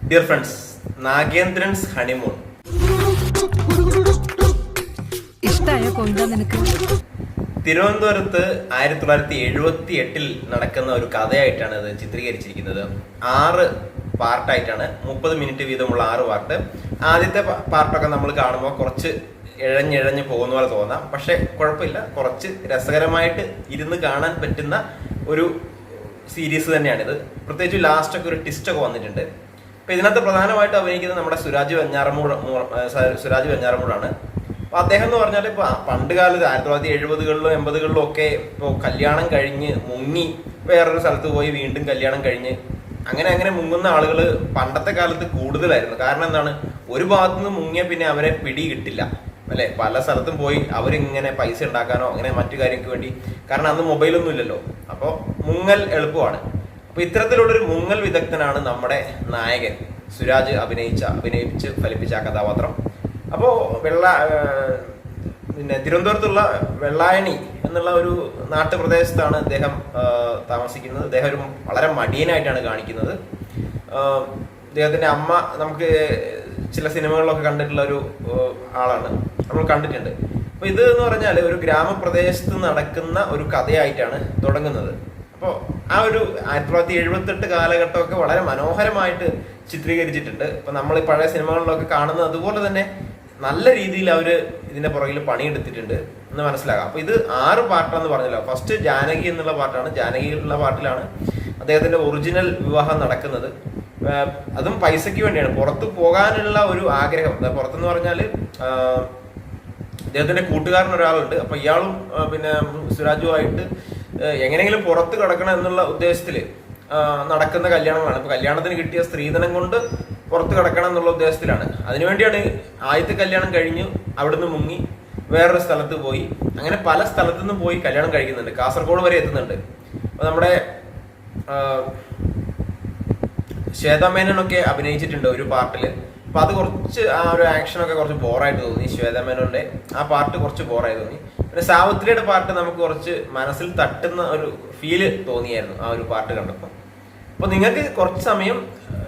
Dear friends, Nagendran's honeymoon തിരുവനന്തപുരത്ത് 1978 നടക്കുന്ന ഒരു കഥയായിട്ടാണ് ഇത് ചിത്രീകരിച്ചിരിക്കുന്നത്. 6 പാർട്ടായിട്ടാണ്, 30 മിനിറ്റ് വീതമുള്ള 6 പാർട്ട്. ആദ്യത്തെ പാർട്ടൊക്കെ നമ്മൾ കാണുമ്പോൾ കുറച്ച് ഇഴഞ്ഞിഴഞ്ഞ് പോകുന്ന പോലെ തോന്നാം, പക്ഷെ കുഴപ്പമില്ല, കുറച്ച് രസകരമായിട്ട് ഇരുന്ന് കാണാൻ പറ്റുന്ന ഒരു സീരീസ് തന്നെയാണിത്. പ്രത്യേകിച്ച് ലാസ്റ്റൊക്കെ ഒരു ട്വിസ്റ്റൊക്കെ വന്നിട്ടുണ്ട്. അപ്പൊ ഇതിനകത്ത് പ്രധാനമായിട്ട് അഭിനയിക്കുന്നത് നമ്മുടെ സുരാജ് വെഞ്ഞാറമൂടാണ്. അപ്പൊ അദ്ദേഹം എന്ന് പറഞ്ഞാൽ ഇപ്പൊ പണ്ട് കാലത്ത് 1970-കളിലും 80-കളിലും ഒക്കെ ഇപ്പോൾ കല്യാണം കഴിഞ്ഞ് മുങ്ങി വേറൊരു സ്ഥലത്ത് പോയി വീണ്ടും കല്യാണം കഴിഞ്ഞ് അങ്ങനെ മുങ്ങുന്ന ആളുകൾ പണ്ടത്തെ കാലത്ത് കൂടുതലായിരുന്നു. കാരണം എന്താണ്, ഒരു ഭാഗത്തു നിന്ന് മുങ്ങിയ പിന്നെ അവരെ പിടി കിട്ടില്ല അല്ലെ. പല സ്ഥലത്തും പോയി അവരിങ്ങനെ പൈസ ഉണ്ടാക്കാനോ അങ്ങനെ മറ്റു കാര്യങ്ങൾക്ക് വേണ്ടി, കാരണം അന്ന് മൊബൈലൊന്നും ഇല്ലല്ലോ, അപ്പോൾ മുങ്ങൽ എളുപ്പമാണ്. അപ്പൊ ഇത്തരത്തിലുള്ളൊരു മുങ്ങൽ വിദഗ്ധനാണ് നമ്മുടെ നായകൻ സുരാജ് അഭിനയിച്ച് ഫലിപ്പിച്ച ആ കഥാപാത്രം. അപ്പോ തിരുവനന്തപുരത്തുള്ള വെള്ളായണി എന്നുള്ള ഒരു നാട്ടുപ്രദേശത്താണ് അദ്ദേഹം താമസിക്കുന്നത്. അദ്ദേഹം ഒരു വളരെ മടിയനായിട്ടാണ് കാണിക്കുന്നത്. അദ്ദേഹത്തിന്റെ അമ്മ നമുക്ക് ചില സിനിമകളിലൊക്കെ കണ്ടിട്ടുള്ള ഒരു ആളാണ്, നമ്മൾ കണ്ടിട്ടുണ്ട്. അപ്പൊ ഇത് എന്ന് പറഞ്ഞാൽ ഒരു ഗ്രാമപ്രദേശത്ത് നടക്കുന്ന ഒരു കഥയായിട്ടാണ് തുടങ്ങുന്നത്. അപ്പോൾ ആ ഒരു 1978 കാലഘട്ടമൊക്കെ വളരെ മനോഹരമായിട്ട് ചിത്രീകരിച്ചിട്ടുണ്ട്. ഇപ്പൊ നമ്മൾ പഴയ സിനിമകളിലൊക്കെ കാണുന്നത് അതുപോലെ തന്നെ നല്ല രീതിയിൽ അവര് ഇതിന്റെ പുറകിൽ പണിയെടുത്തിട്ടുണ്ട് എന്ന് മനസ്സിലാക്കാം. അപ്പൊ ഇത് 6 പാർട്ടാന്ന് പറഞ്ഞല്ലോ. ഫസ്റ്റ് ജാനകി എന്നുള്ള പാട്ടാണ്. ജാനകി എന്നുള്ള പാട്ടിലാണ് അദ്ദേഹത്തിന്റെ ഒറിജിനൽ വിവാഹം നടക്കുന്നത്. അതും പൈസയ്ക്ക് വേണ്ടിയാണ്, പുറത്തു പോകാനുള്ള ഒരു ആഗ്രഹം. പുറത്തെന്ന് പറഞ്ഞാല് അദ്ദേഹത്തിന്റെ കൂട്ടുകാരൻ ഒരാളുണ്ട്. അപ്പൊ ഇയാളും പിന്നെ സുരാജുമായിട്ട് എങ്ങനെയെങ്കിലും പുറത്ത് കിടക്കണം എന്നുള്ള ഉദ്ദേശത്തില് നടക്കുന്ന കല്യാണമാണ്. ഇപ്പൊ കല്യാണത്തിന് കിട്ടിയ സ്ത്രീധനം കൊണ്ട് പുറത്ത് കിടക്കണം എന്നുള്ള ഉദ്ദേശത്തിലാണ്. അതിനുവേണ്ടിയാണ് ആദ്യത്തെ കല്യാണം കഴിഞ്ഞു അവിടുന്ന് മുങ്ങി വേറൊരു സ്ഥലത്ത് പോയി, അങ്ങനെ പല സ്ഥലത്തു നിന്നും പോയി കല്യാണം കഴിക്കുന്നുണ്ട്. കാസർഗോഡ് വരെ എത്തുന്നുണ്ട്. അപ്പൊ നമ്മുടെ ശ്വേതാമേനോനൊക്കെ അഭിനയിച്ചിട്ടുണ്ട് ഒരു പാർട്ടില്. അപ്പൊ അത് കുറച്ച് ആ ഒരു ആക്ഷനൊക്കെ കുറച്ച് ബോറായിട്ട് തോന്നി. ശ്വേതാമേനോന്റെ ആ പാർട്ട് കുറച്ച് ബോറായി തോന്നി. പിന്നെ സാവിത്രിയുടെ പാർട്ട് നമുക്ക് കുറച്ച് മനസ്സിൽ തട്ടുന്ന ഒരു ഫീല് തോന്നിയായിരുന്നു ആ ഒരു പാർട്ട് കണ്ടപ്പോൾ. അപ്പൊ നിങ്ങൾക്ക് കുറച്ച് സമയം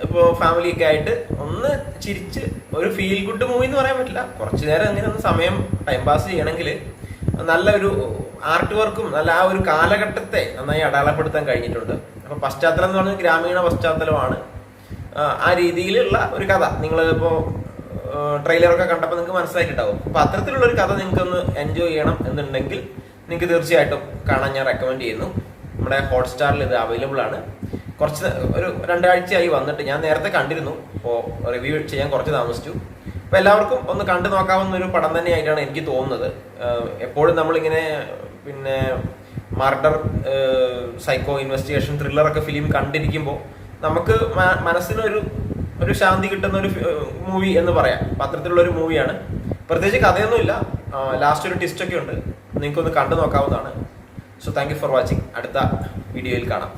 ഇപ്പോൾ ഫാമിലിയൊക്കെ ആയിട്ട് ഒന്ന് ചിരിച്ച്, ഒരു ഫീൽ ഗുഡ് മൂവി എന്ന് പറയാൻ പറ്റില്ല, കുറച്ചു നേരം അങ്ങനെ ഒന്ന് സമയം ടൈം പാസ് ചെയ്യണമെങ്കിൽ നല്ലൊരു ആർട്ട് വർക്കും നല്ല ആ ഒരു കാലഘട്ടത്തെ നന്നായി അടയാളപ്പെടുത്താൻ കഴിഞ്ഞിട്ടുണ്ട്. അപ്പൊ പശ്ചാത്തലം എന്ന് പറഞ്ഞാൽ ഗ്രാമീണ പശ്ചാത്തലമാണ്. ആ രീതിയിലുള്ള ഒരു കഥ നിങ്ങൾ ഇപ്പോൾ ട്രെയിലറൊക്കെ കണ്ടപ്പോൾ നിങ്ങൾക്ക് മനസ്സിലായിട്ടുണ്ടാവും. അപ്പൊ അത്തരത്തിലുള്ള ഒരു കഥ നിങ്ങൾക്ക് ഒന്ന് എൻജോയ് ചെയ്യണം എന്നുണ്ടെങ്കിൽ നിങ്ങൾക്ക് തീർച്ചയായിട്ടും കാണാൻ ഞാൻ റെക്കമെൻഡ് ചെയ്യുന്നു. നമ്മുടെ ഹോട്ട്സ്റ്റാറിൽ ഇത് അവൈലബിൾ ആണ്. ഒരു 2 ആഴ്ചയായി വന്നിട്ട്, ഞാൻ നേരത്തെ കണ്ടിരുന്നു, അപ്പോൾ റിവ്യൂ ചെയ്യാൻ കുറച്ച് താമസിച്ചു. അപ്പൊ എല്ലാവർക്കും ഒന്ന് കണ്ടു നോക്കാവുന്ന ഒരു പടം തന്നെയായിട്ടാണ് എനിക്ക് തോന്നുന്നത്. എപ്പോഴും നമ്മളിങ്ങനെ പിന്നെ മർഡർ, സൈക്കോ, ഇൻവെസ്റ്റിഗേഷൻ, ത്രില്ലറൊക്കെ ഫിലിം കണ്ടിരിക്കുമ്പോൾ നമുക്ക് മനസ്സിനൊരു ശാന്തി കിട്ടുന്ന ഒരു മൂവി എന്ന് പറയാം. അത്തരത്തിലുള്ള ഒരു മൂവിയാണ്. പ്രത്യേകിച്ച് കഥയൊന്നുമില്ല, ലാസ്റ്റ് ഒരു ട്വിസ്റ്റ് ഒക്കെ ഉണ്ട്. നിങ്ങൾക്കൊന്ന് കണ്ടു നോക്കാവുന്നതാണ്. So thank you for watching. അടുത്ത വീഡിയോയിൽ കാണാം.